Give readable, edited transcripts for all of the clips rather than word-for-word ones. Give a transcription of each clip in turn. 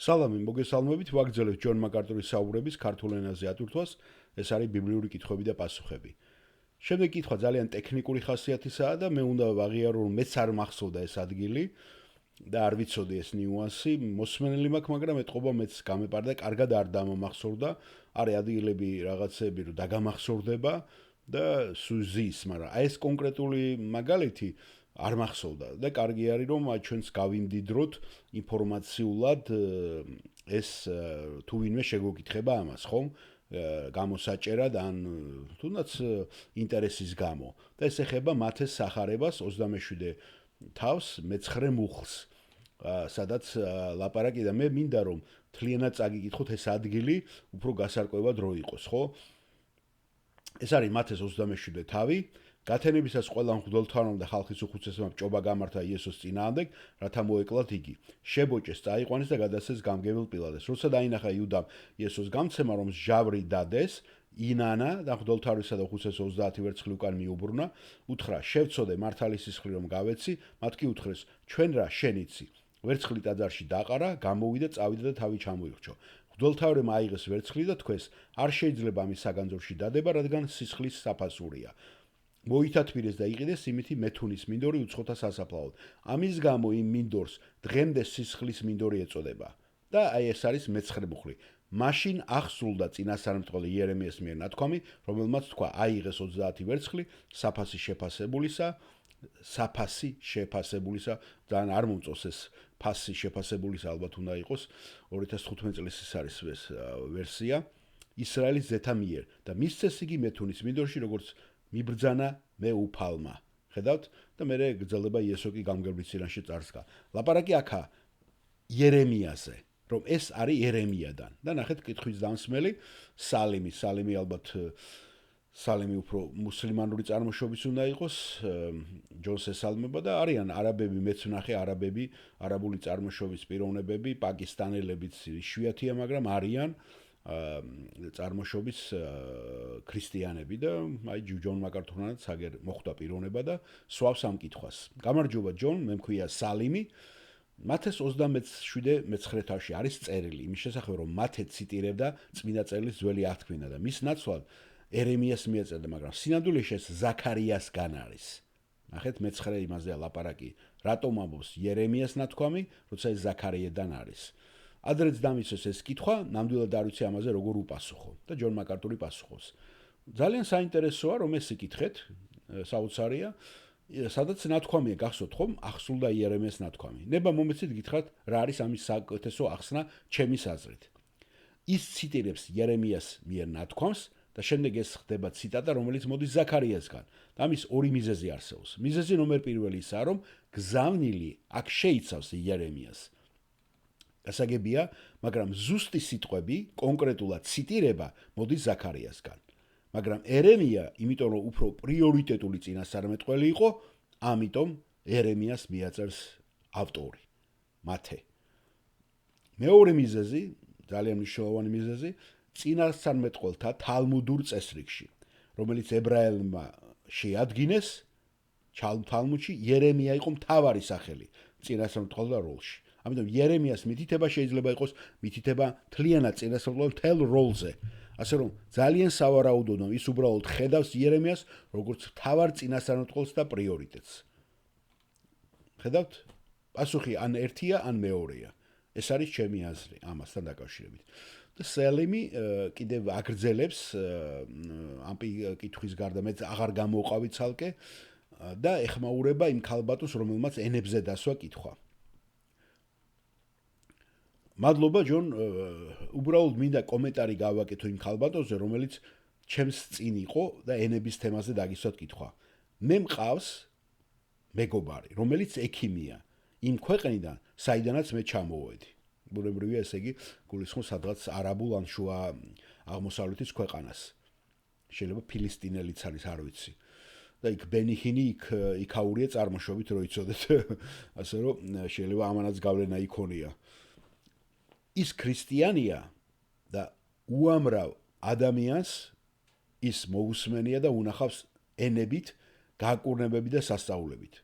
სალამი, მოგესალმებით, ვაგრძელებთ ჯონ მაკარტურის საუბრების ქართულ ენაზე ატვირთვას, ეს არის ბიბლიური კითხვები და პასუხები. შემდეგ კითხვა ძალიან ტექნიკური ხასიათისაა და მე უნდა ვაღიარო, რომ მეც არ მახსოვდა ეს ადგილი და არ ვიცოდი ეს ნიუანსი, მოსმენელი მაქვს, მაგრამ ეთყობა მეც გამეპარდა, კარგად არ დამამახსოვრდა, არის ადგილები რაღაცები, რომ დაგამახსოვრდება და სუზის, მაგრამ აი ეს კონკრეტული მაგალითი არ მახსოვდა და კარგი არის რომ ჩვენს გავიმდიდროთ ინფორმაციულად ეს თუ ვინმე შეგვეკითხება ამას, ხომ? გამოსაჭერად ან თუნდაც ინტერესის გამო. და ეს ეხება მათეს სახარებას 27 თავს მე-9 მუხლს. სადაც ლაპარაკი და მე მინდა რომ თლიანად წაგიკითხოთ ეს ადგილი, უფრო გასარკვევად რო იყოს, ხო? ეს არის მათეს 27 თავი. გათენებისას ყველა მღვდელთმარამ და ხალხის უხუცესებმა ჭობა გამართა იესოს წინააღმდეგ, რათა მოეკლათ იგი. შებოჭეს, წაიყვანეს და გადასცეს გამგებელ პილატეს. როცა დაინახა იუდამ იესოს გამცემა, რომ ჟავრი დადეს, ინანა და მღვდელთმარისა და უხუცესის 30 ვერცხლი უკან მიუბრუნა, უთხრა: "შევწოდე მართალი სისხლი რომ გავეცი", მათ კი უთხრეს: "ჩვენ რა, შენიცი". ვერცხლი ტაძარში დაყარა, გამოვიდა, წავიდა და თავი ჩამოიხრჩო. მღვდელთმარემ აიღეს ვერცხლი და თქვეს: "არ შეიძლება ამის საგანძურში დადება, რადგან სისხლის საფასურია". მოითათბირეს და იყიდეს იმითი მეთუნის მინდორი უცხოთა სასაფლაოდ. ამის გამო იმ მინდორს დღემდე სისხლის მინდორი ეწოდება. და აი ეს არის მე-9 მუხლი. მაშინ აღსრულდა წინასწარმეტყველი იერემიას მიერ ნათქვამი, რომელმაც თქვა: აიღეს 30 ვერცხლი საფასი შეფასებულისა, ძალიან არ მომწონს ეს ფასი შეფასებულისა, ალბათ უნდა იყოს 2015 წლის ის არის ეს ვერსია, ისრაელის ზეთა მიერ და მისცეს იგი მეთუნის მინდორში, როგორც მიბრძანა მე უფალმა. ხედავთ? და მე გრძელდება იესო კი გამგებლის წინაშე წარსდგა. ლაპარაკი აქა იერემიაზე, რომ ეს არის იერემიადან. და ნახეთ კითხვის დამსმელი სალიმი ალბათ სალიმი უფრო მუსლიმანური წარმოშობის უნდა იყოს, ჯონს ესალმება და არიან არაბები, მეც ვნახე არაბები, არაბული წარმოშობის პიროვნებები, პაკისტანელებიც იშვიათია, მაგრამ არიან წარმოშობის ქრისტიანები და აი ჯონ მაკართურანაც აგერ მოხვდა პიროვნება და სვავს ამ კითხვას. გამარჯობა ჯონ, მე მქვია სალიმი. მათეს 27 მე-9 თავში არის წერილი იმის შესახებ, რომ მათე ციტირებდა წმინდა წერილის ძველი აღთქმინა და მის ნაცვლად ერემიას მიეწერდა, მაგრამ სინამდვილეში ეს ზაქარიასგან არის. ნახეთ მე-9 იმაზეა ლაპარაკი. რატომ ამბობს იერემიას ნათქვამი, როცა ეს ზაქარიედან არის? ადრეც დამიცეს ეს კითხვა, ნამდვილად არ ვიცი ამაზე როგორ უპასუხო და ჯონ მაკარტური პასუხობს. ძალიან საინტერესოა რომ ეს იკითხეთ, საოცარია, სადაც ნათქვამია გახსოვთ ხომ, აღსრულდა იერემიას ნათქვამი. ნება მომეცით გითხრათ რა არის ამის საუკეთესო ახსნა ჩემის აზრით. ის ციტირებს იერემიას მიერ ნათქვამს და შემდეგ ეს ხდება ციტატა, რომელიც მოდის ზაქარიასგან. და ამის ორი მიზეზი არსებობს. მიზეზი ნომერ პირველი ისაა, რომ გზავნილი აქ შეიცავს იერემიას. გასაგებია, მაგრამ ზუსტი სიტყვები, კონკრეტულად ციტირება მოდის ზაქარიასგან. მაგრამ ერემია, იმიტომ რომ უფრო პრიორიტეტული წინასწარმეტყველი იყო, ამიტომ ერემიას მიაწერს ავტორი, მათე. მეორე მიზეზი, ძალიან მნიშვნელოვანი მიზეზი, წინასწარმეტყველთა თალმუდურ წესრიგში, რომელიც ებრაელმა შეადგინეს, თალმუდში იერემია იყო მთავარი სახელი წინასწარმეტყველთა როლში. ამიტომ იერემიას მითითება შეიძლება იყოს მითითება მთლიანად წინასწარმეტყველთა მთელ როლზე. ასე რომ ძალიან სავარაუდოა ის უბრალოდ ხედავს იერემიას როგორც მთავარ წინასწარმეტყველს და პრიორიტეტს. ხედავთ? პასუხი ან ერთია, ან მეორეა. ეს არის ჩემი აზრი ამასთან დაკავშირებით. და სელიმი კიდევ აგრძელებს ამ კითხვის გარდა მე აღარ გამოვყავი ცალკე და ეხმაურება იმ ქალბატონს, რომელმაც ენებზე დასვა კითხვა. მადლობა ჯონ, უბრალოდ მინდა კომენტარი გავაკეთო იმ ქალბატონზე, რომელიც ჩემს წინ იყო და ენების თემაზე დაგისვათ კითხვა. მე მყავს მეგობარი, რომელიც ექიმია, იმ ქვეყნიდან, საიდანაც მე ჩამოვედი. ბუნებრივია, ესე იგი, გულისხმობს სადღაც არაბულ ან შუა აღმოსავლეთის ქვეყანას. შეიძლება ფილისტინელიც არის, არ ვიცი. და იქ ბენიჰინი იქაურია წარმოშობით, რო იცოდეთ. ასე რომ შეიძლება ამანაც გავლენა იქონია. ის ქრისტიანია და უამრავ ადამიანს ის მოусმენია და უნახავს ენებით, გაკურნებებით და სასწაულებით.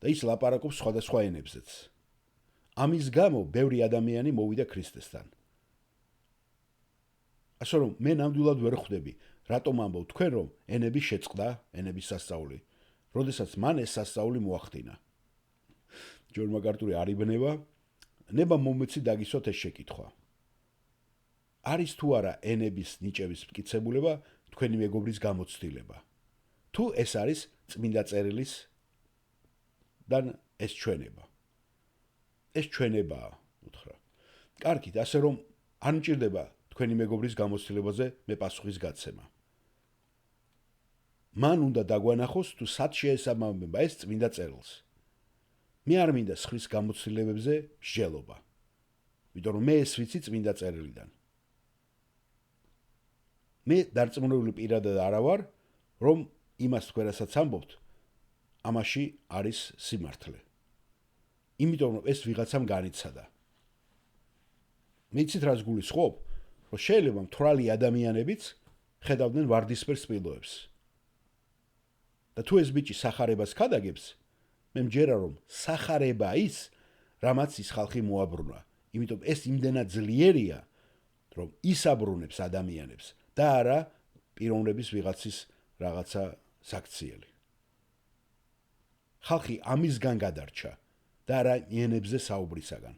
და ის ლაპარაკობს სხვადასხვა ენებზეც. ამის გამო ბევრი ადამიანი მოვიდა ქრისტესთან. ასე რომ მე ნამდვილად ვერ ხვდები, რატომ ამბობ თქვენ რომ ენები შეწყდა, ენების სასწაული, როდესაც მან ეს სასწაული მოახდინა. ჯონ მაკარტური არ იბნება, ნება მომეცი დაგისვათ ეს შეკითხვა. არის თუ არა ენების ნიჭების მტკიცებულება თქვენი მეგობრის გამოცდილება? თუ ეს არის წმინდა წერილის და ეს ჩვენება. ეს ჩვენებაა, უთხრა. კარგით, ასე რომ არ მჭირდება თქვენი მეგობრის გამოცდილებაზე მე პასუხის გაცემა. მან უნდა დაგვანახოს თუ სად შეესაბამება ეს წმინდა წერილს. მე არ მინდა სხვის გამოცდილებებზე მსჯელობა. იმიტომ რომ მე ეს ვიცი წმინდა წერილიდან. მე დარწმუნებული პირადად არა ვარ, რომ იმას თქვენ რასაც ამბობთ, ამაში არის სიმართლე. იმიტომ რომ ეს ვიღაცამ განიცადა. მეცით რას გულისხმობ, რომ შეიძლება მთვრალი ადამიანებიც ხედავდნენ ვარდისფერ სპილოებს. და თუ ეს ბიჭი სახარებას ქადაგებს, მე მჯერა რომ სახარება ის, რამაც ის ხალხი მოაბრუნა. იმიტომ ეს იმდენად ძლიერია, რომ ისაბრუნებს ადამიანებს და არა პიროვნების ვიღაცის რაღაცა საქციელი. ხალხი ამისგან გადარჩა და არა ენებზე საუბრისაგან.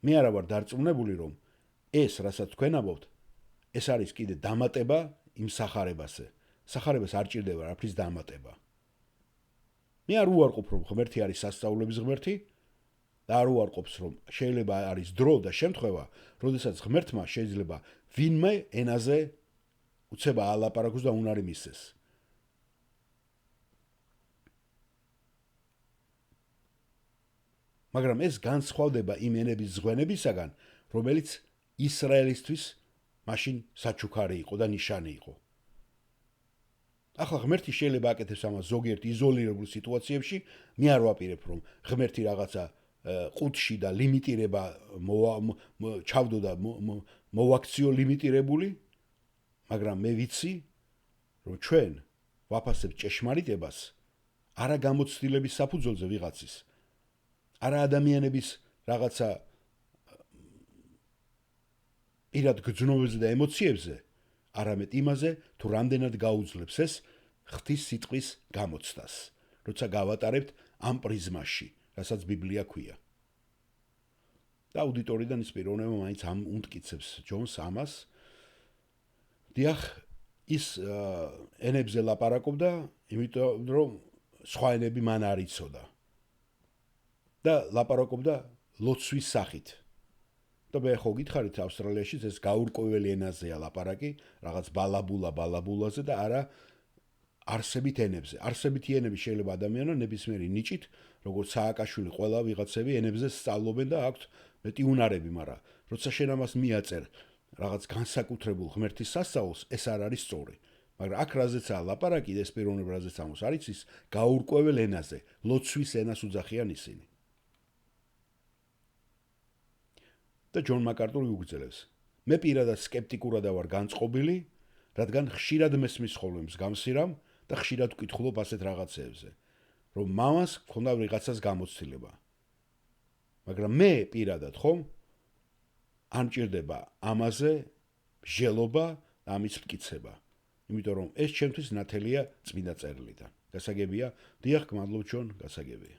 მე არა ვარ დარწმუნებული, რომ ეს, რასაც თქვენ ამბობთ, ეს არის კიდე დამატება იმ სახარებაზე. სახარებას არ ჭირდება არაფრის დამატება. მე არ უარყოფ, რომ ღმერთი არის სასწაულების ღმერთი და არ უარყოფს, რომ შეიძლება არის დრო და შემთხვევა, როდესაც ღმერთმა შეიძლება ვინმე ენაზე უცება ალაპარაკოს და უნარი მისცეს. მაგრამ ეს განსხვავდება იმ ენების ზღვენებისაგან, რომელიც ისრაელისთვის მაშინ საჩუქარი იყო და ნიშანი იყო. ახლა ღმერთი შეიძლება აკეთებს ამას ზოგიერთ იზოლირებულ სიტუაციებში, მე არ ვაპირებ, რომ ღმერთი რაღაცა ყუთში და ლიმიტირება ჩავდო და მოვაქციო ლიმიტირებული, მაგრამ მე ვიცი, რომ ჩვენ ვაფასებთ ჭეშმარიტებას არა გამოცდილების საფუძველზე ვიღაცის, არა ადამიანების რაღაცა პირად გრძნობებზე და ემოციებზე, არამედ იმაზე, თუ რამდენად გაუძლებს ეს ღვთის სიტყვის გამოცდას, როცა გავატარებთ ამ პრიზმაში, რასაც ბიბლია ქვია. და აუდიტორიდან ის პიროვნება მაინც ამ უმტკიცებს ჯონს ამას. დიახ, ის ენებზე ლაპარაკობდა, იმიტომ რომ სხვა ენები მან არ იცოდა. და ლაპარაკობდა ლოცვის სახით. და მე ხო გითხარით ავსტრალიაში ეს გაურკვეველი ენაზეა ლაპარაკი, რაღაც ბალაბულაზე და არა არსებით ენებზე. არსებითი ენები შეიძლება ადამიანო ნებისმიერი ნიჭით, როგორც სააკაშვილი ყველა ვიღაცები ენებზე სწავლობენ და აქვთ მეტი უნარები, მაგრამ როცა შენ ამას მიაწერ რაღაც განსაკუთრებულ ღმერთის სასწაულს, ეს არ არის სწორი. მაგრამ აქ რაზეცაა ლაპარაკი, ეს პიროვნება რაზეც ამოს არის ის გაურკვეველ ენაზე, ლოცვის ენას უძახიან ისინი. და ჯონ მაკარტური უგრძელებს. მე პირადად სკეპტიკურად ვარ განწყობილი, რადგან ხშირად მესმის ხოლმე მსგავსირამ და ხშირად ვკითხულობ ასეთ რაღაცეებზე, რომ მამას ქონდა ვიღაცას გამოცდილება. მაგრამ მე პირადად ხომ არ მჭირდება ამაზე მსჯელობა და ამის მტკიცება, იმიტომ რომ ეს ჩემთვის ნათელია წმინდა წერილიდან. გასაგებია, დიახ, გმადლობ ჯონ, გასაგებია.